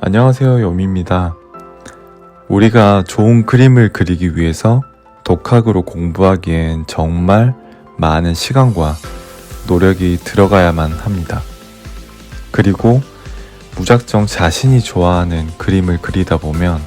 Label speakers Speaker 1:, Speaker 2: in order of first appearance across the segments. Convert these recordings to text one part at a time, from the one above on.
Speaker 1: 안녕하세요, 요미입니다. 우리가 좋은 그림을 그리기 위해서 독학으로 공부하기엔 정말 많은 시간과 노력이 들어가야만 합니다. 그리고 무작정 자신이 좋아하는 그림을 그리다 보면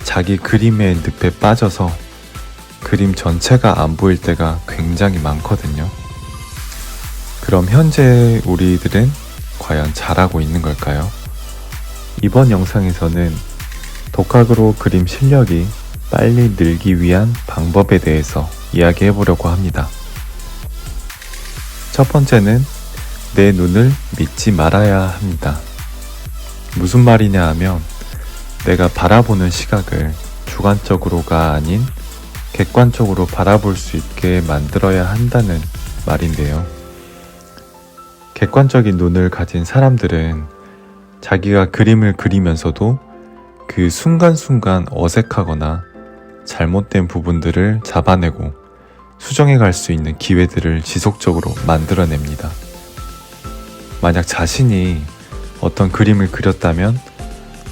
Speaker 1: 자기 그림의 늪에 빠져서 그림 전체가 안 보일 때가 굉장히 많거든요. 그럼 현재 우리들은 과연 잘하고 있는 걸까요? 이번 영상에서는 독학으로 그림 실력이 빨리 늘기 위한 방법에 대해서 이야기해 보려고 합니다. 첫 번째는 내 눈을 믿지 말아야 합니다. 무슨 말이냐 하면 내가 바라보는 시각을 주관적으로가 아닌 객관적으로 바라볼 수 있게 만들어야 한다는 말인데요. 객관적인 눈을 가진 사람들은 자기가 그림을 그리면서도 그 순간순간 어색하거나 잘못된 부분들을 잡아내고 수정해 갈 수 있는 기회들을 지속적으로 만들어냅니다. 만약 자신이 어떤 그림을 그렸다면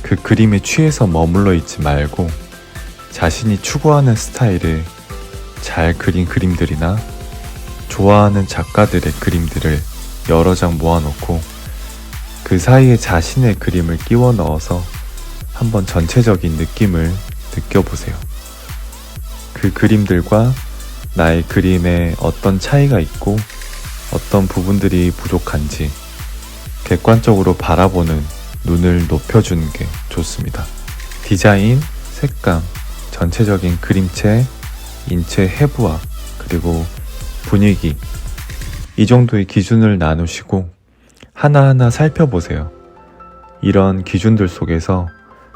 Speaker 1: 그 그림에 취해서 머물러 있지 말고 자신이 추구하는 스타일을 잘 그린 그림들이나 좋아하는 작가들의 그림들을 여러 장 모아놓고 그 사이에 자신의 그림을 끼워 넣어서 한번 전체적인 느낌을 느껴보세요. 그 그림들과 나의 그림에 어떤 차이가 있고 어떤 부분들이 부족한지 객관적으로 바라보는 눈을 높여주는 게 좋습니다. 디자인, 색감, 전체적인 그림체, 인체 해부학, 그리고 분위기, 이 정도의 기준을 나누시고 하나하나 살펴보세요. 이런 기준들 속에서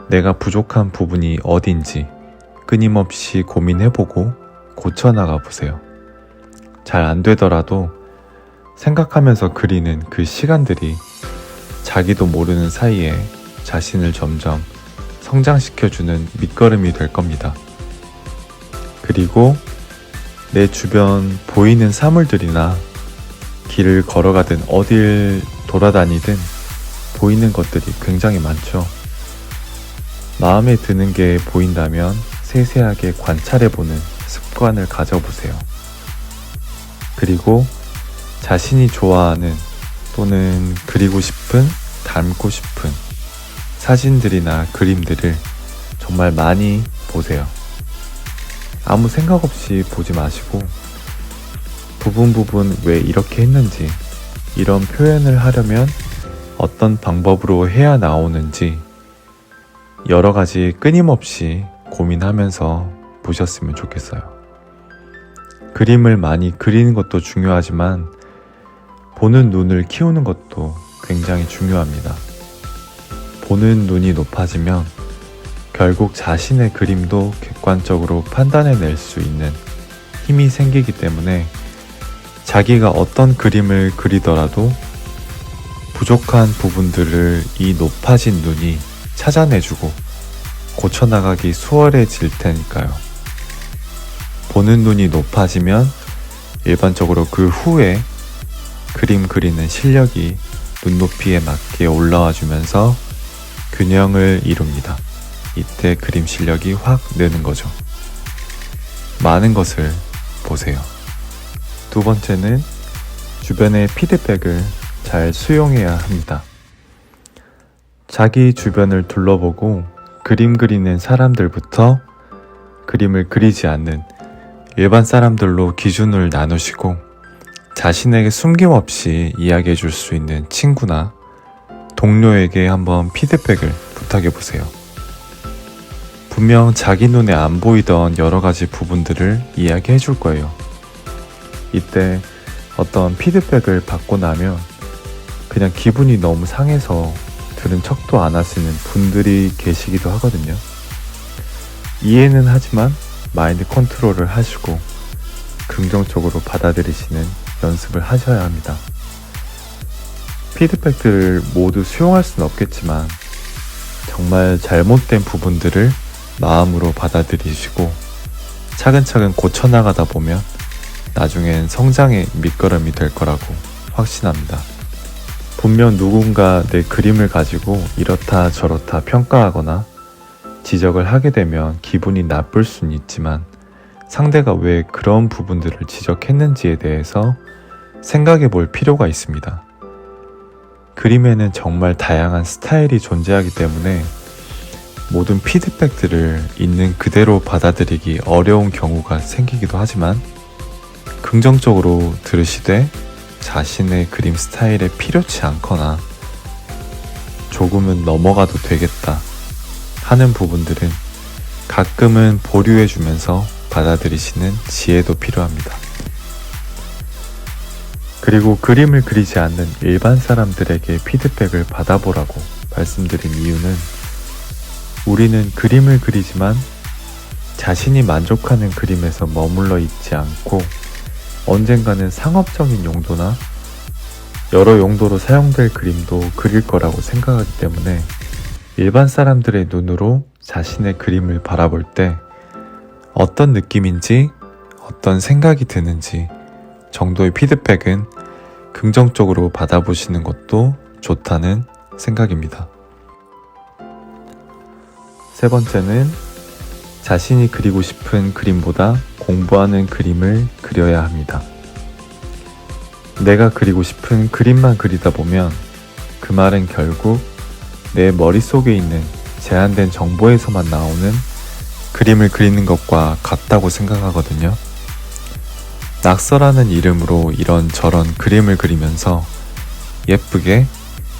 Speaker 1: 내가 부족한 부분이 어딘지 끊임없이 고민해보고 고쳐나가 보세요. 잘 안 되더라도 생각하면서 그리는 그 시간들이 자기도 모르는 사이에 자신을 점점 성장시켜주는 밑거름이 될 겁니다. 그리고 내 주변 보이는 사물들이나 길을 걸어가든 어딜 돌아다니든 보이는 것들이 굉장히 많죠. 마음에 드는 게 보인다면 세세하게 관찰해보는 습관을 가져보세요. 그리고 자신이 좋아하는 또는 그리고 싶은, 닮고 싶은 사진들이나 그림들을 정말 많이 보세요. 아무 생각 없이 보지 마시고 부분 왜 이렇게 했는지, 이런 표현을 하려면 어떤 방법으로 해야 나오는지 여러 가지 끊임없이 고민하면서 보셨으면 좋겠어요. 그림을 많이 그리는 것도 중요하지만 보는 눈을 키우는 것도 굉장히 중요합니다. 보는 눈이 높아지면 결국 자신의 그림도 객관적으로 판단해낼 수 있는 힘이 생기기 때문에 자기가 어떤 그림을 그리더라도 부족한 부분들을 이 높아진 눈이 찾아내주고 고쳐나가기 수월해질 테니까요. 보는 눈이 높아지면 일반적으로 그 후에 그림 그리는 실력이 눈높이에 맞게 올라와 주면서 균형을 이룹니다. 이때 그림 실력이 확 느는 거죠. 많은 것을 보세요. 두 번째는 주변의 피드백을 잘 수용해야 합니다. 자기 주변을 둘러보고 그림 그리는 사람들부터 그림을 그리지 않는 일반 사람들로 기준을 나누시고 자신에게 숨김없이 이야기해 줄 수 있는 친구나 동료에게 한번 피드백을 부탁해 보세요. 분명 자기 눈에 안 보이던 여러 가지 부분들을 이야기해 줄 거예요. 이때 어떤 피드백을 받고 나면 그냥 기분이 너무 상해서 들은 척도 안 하시는 분들이 계시기도 하거든요. 이해는 하지만 마인드 컨트롤을 하시고 긍정적으로 받아들이시는 연습을 하셔야 합니다. 피드백들을 모두 수용할 수는 없겠지만 정말 잘못된 부분들을 마음으로 받아들이시고 차근차근 고쳐나가다 보면 나중엔 성장의 밑거름이 될 거라고 확신합니다. 분명 누군가 내 그림을 가지고 이렇다 저렇다 평가하거나 지적을 하게 되면 기분이 나쁠 수는 있지만 상대가 왜 그런 부분들을 지적했는지에 대해서 생각해 볼 필요가 있습니다. 그림에는 정말 다양한 스타일이 존재하기 때문에 모든 피드백들을 있는 그대로 받아들이기 어려운 경우가 생기기도 하지만 긍정적으로 들으시되 자신의 그림 스타일에 필요치 않거나 조금은 넘어가도 되겠다 하는 부분들은 가끔은 보류해주면서 받아들이시는 지혜도 필요합니다. 그리고 그림을 그리지 않는 일반 사람들에게 피드백을 받아보라고 말씀드린 이유는 우리는 그림을 그리지만 자신이 만족하는 그림에서 머물러 있지 않고 언젠가는 상업적인 용도나 여러 용도로 사용될 그림도 그릴 거라고 생각하기 때문에 일반 사람들의 눈으로 자신의 그림을 바라볼 때 어떤 느낌인지 어떤 생각이 드는지 정도의 피드백은 긍정적으로 받아보시는 것도 좋다는 생각입니다. 세 번째는 자신이 그리고 싶은 그림보다 공부하는 그림을 그려야 합니다. 내가 그리고 싶은 그림만 그리다 보면 그 말은 결국 내 머릿속에 있는 제한된 정보에서만 나오는 그림을 그리는 것과 같다고 생각하거든요. 낙서라는 이름으로 이런저런 그림을 그리면서 예쁘게,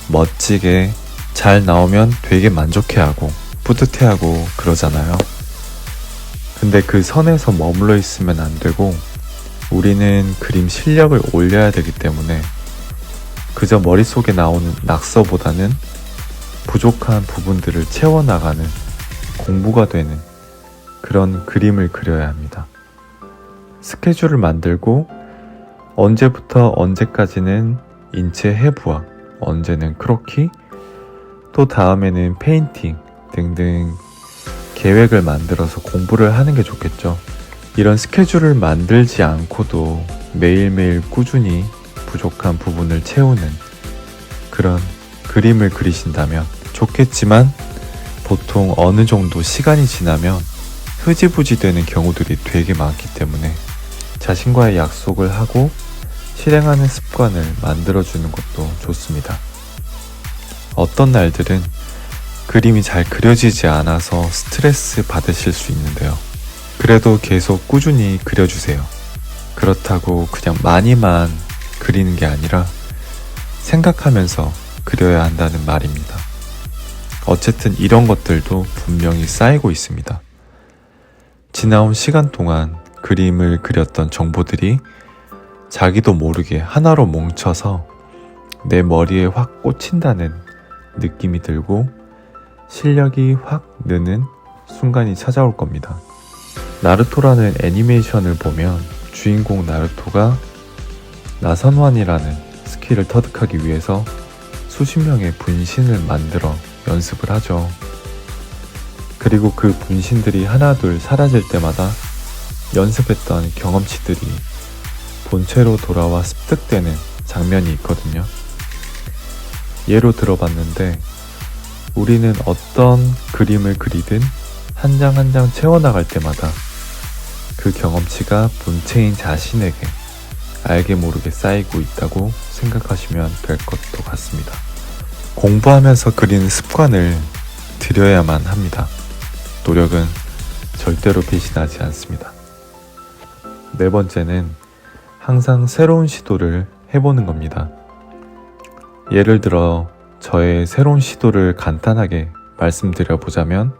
Speaker 1: 멋지게 잘 나오면 되게 만족해하고 뿌듯해하고 그러잖아요. 근데 그 선에서 머물러 있으면 안 되고 우리는 그림 실력을 올려야 되기 때문에 그저 머릿속에 나오는 낙서보다는 부족한 부분들을 채워나가는 공부가 되는 그런 그림을 그려야 합니다. 스케줄을 만들고 언제부터 언제까지는 인체 해부학, 언제는 크로키, 또 다음에는 페인팅 등등 계획을 만들어서 공부를 하는 게 좋겠죠. 이런 스케줄을 만들지 않고도 매일매일 꾸준히 부족한 부분을 채우는 그런 그림을 그리신다면 좋겠지만 보통 어느 정도 시간이 지나면 흐지부지 되는 경우들이 되게 많기 때문에 자신과의 약속을 하고 실행하는 습관을 만들어주는 것도 좋습니다. 어떤 날들은 그림이 잘 그려지지 않아서 스트레스 받으실 수 있는데요. 그래도 계속 꾸준히 그려주세요. 그렇다고 그냥 많이만 그리는 게 아니라 생각하면서 그려야 한다는 말입니다. 어쨌든 이런 것들도 분명히 쌓이고 있습니다. 지나온 시간 동안 그림을 그렸던 정보들이 자기도 모르게 하나로 뭉쳐서 내 머리에 확 꽂힌다는 느낌이 들고 실력이 확 느는 순간이 찾아올 겁니다. 나루토라는 애니메이션을 보면 주인공 나루토가 나선완이라는 스킬을 터득하기 위해서 수십 명의 분신을 만들어 연습을 하죠. 그리고 그 분신들이 하나둘 사라질 때마다 연습했던 경험치들이 본체로 돌아와 습득되는 장면이 있거든요. 예로 들어봤는데 우리는 어떤 그림을 그리든 한 장 한 장 채워나갈 때마다 그 경험치가 본체인 자신에게 알게 모르게 쌓이고 있다고 생각하시면 될 것도 같습니다. 공부하면서 그리는 습관을 들여야만 합니다. 노력은 절대로 배신하지 않습니다. 네 번째는 항상 새로운 시도를 해보는 겁니다. 예를 들어 저의 새로운 시도를 간단하게 말씀드려보자면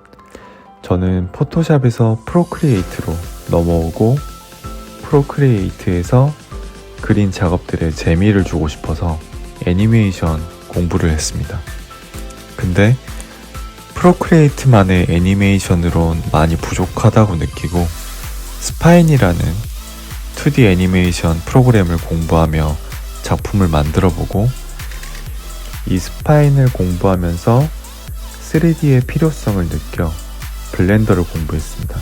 Speaker 1: 저는 포토샵에서 프로크리에이트로 넘어오고 프로크리에이트에서 그린 작업들에 재미를 주고 싶어서 애니메이션 공부를 했습니다. 근데 프로크리에이트만의 애니메이션으론 많이 부족하다고 느끼고 스파인이라는 2D 애니메이션 프로그램을 공부하며 작품을 만들어보고 이 스파인을 공부하면서 3D의 필요성을 느껴 블렌더를 공부했습니다.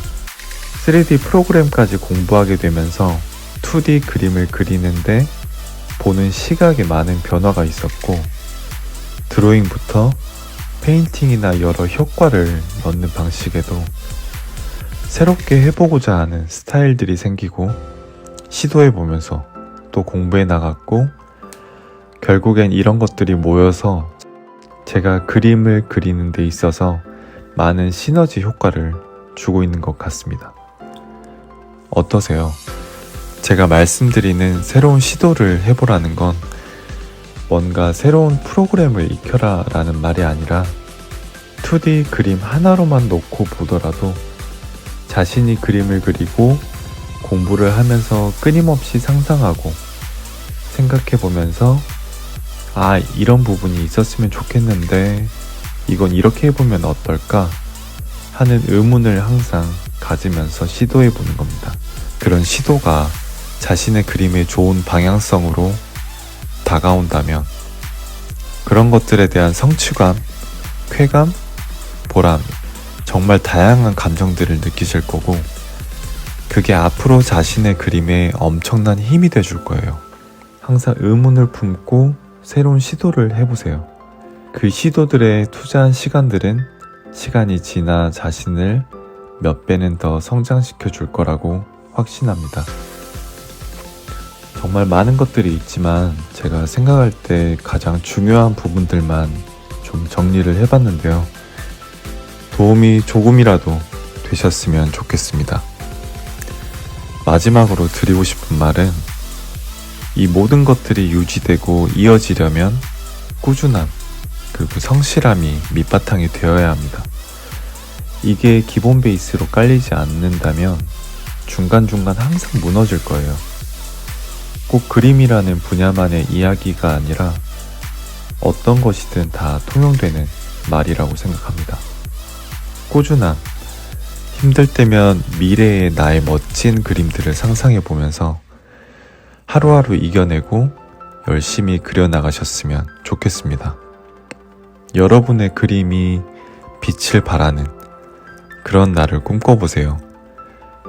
Speaker 1: 3D 프로그램까지 공부하게 되면서 2D 그림을 그리는데 보는 시각에 많은 변화가 있었고 드로잉부터 페인팅이나 여러 효과를 넣는 방식에도 새롭게 해보고자 하는 스타일들이 생기고 시도해보면서 또 공부해 나갔고 결국엔 이런 것들이 모여서 제가 그림을 그리는 데 있어서 많은 시너지 효과를 주고 있는 것 같습니다. 어떠세요? 제가 말씀드리는 새로운 시도를 해보라는 건 뭔가 새로운 프로그램을 익혀라 라는 말이 아니라 2D 그림 하나로만 놓고 보더라도 자신이 그림을 그리고 공부를 하면서 끊임없이 상상하고 생각해보면서 아, 이런 부분이 있었으면 좋겠는데 이건 이렇게 해보면 어떨까 하는 의문을 항상 가지면서 시도해보는 겁니다. 그런 시도가 자신의 그림의 좋은 방향성으로 다가온다면 그런 것들에 대한 성취감, 쾌감, 보람, 정말 다양한 감정들을 느끼실 거고 그게 앞으로 자신의 그림에 엄청난 힘이 돼줄 거예요. 항상 의문을 품고 새로운 시도를 해보세요. 그 시도들에 투자한 시간들은 시간이 지나 자신을 몇 배는 더 성장시켜 줄 거라고 확신합니다. 정말 많은 것들이 있지만 제가 생각할 때 가장 중요한 부분들만 좀 정리를 해봤는데요. 도움이 조금이라도 되셨으면 좋겠습니다. 마지막으로 드리고 싶은 말은 이 모든 것들이 유지되고 이어지려면 꾸준함 그리고 성실함이 밑바탕이 되어야 합니다. 이게 기본 베이스로 깔리지 않는다면 중간중간 항상 무너질 거예요. 꼭 그림이라는 분야만의 이야기가 아니라 어떤 것이든 다 통용되는 말이라고 생각합니다. 꾸준함, 힘들 때면 미래의 나의 멋진 그림들을 상상해 보면서 하루하루 이겨내고 열심히 그려나가셨으면 좋겠습니다. 여러분의 그림이 빛을 발하는 그런 날을 꿈꿔보세요.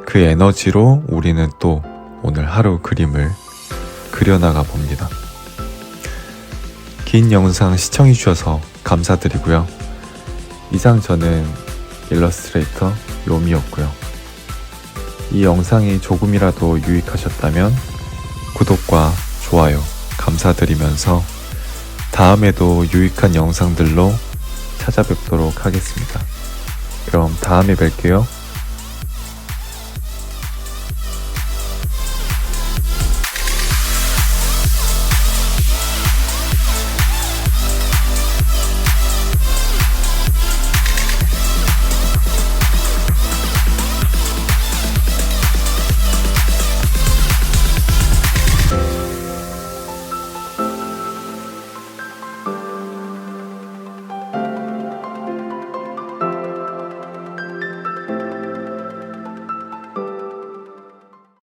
Speaker 1: 그 에너지로 우리는 또 오늘 하루 그림을 그려나가 봅니다. 긴 영상 시청해주셔서 감사드리고요. 이상 저는 일러스트레이터 요미였고요. 이 영상이 조금이라도 유익하셨다면 구독과 좋아요 감사드리면서 다음에도 유익한 영상들로 찾아뵙도록 하겠습니다. 그럼 다음에 뵐게요.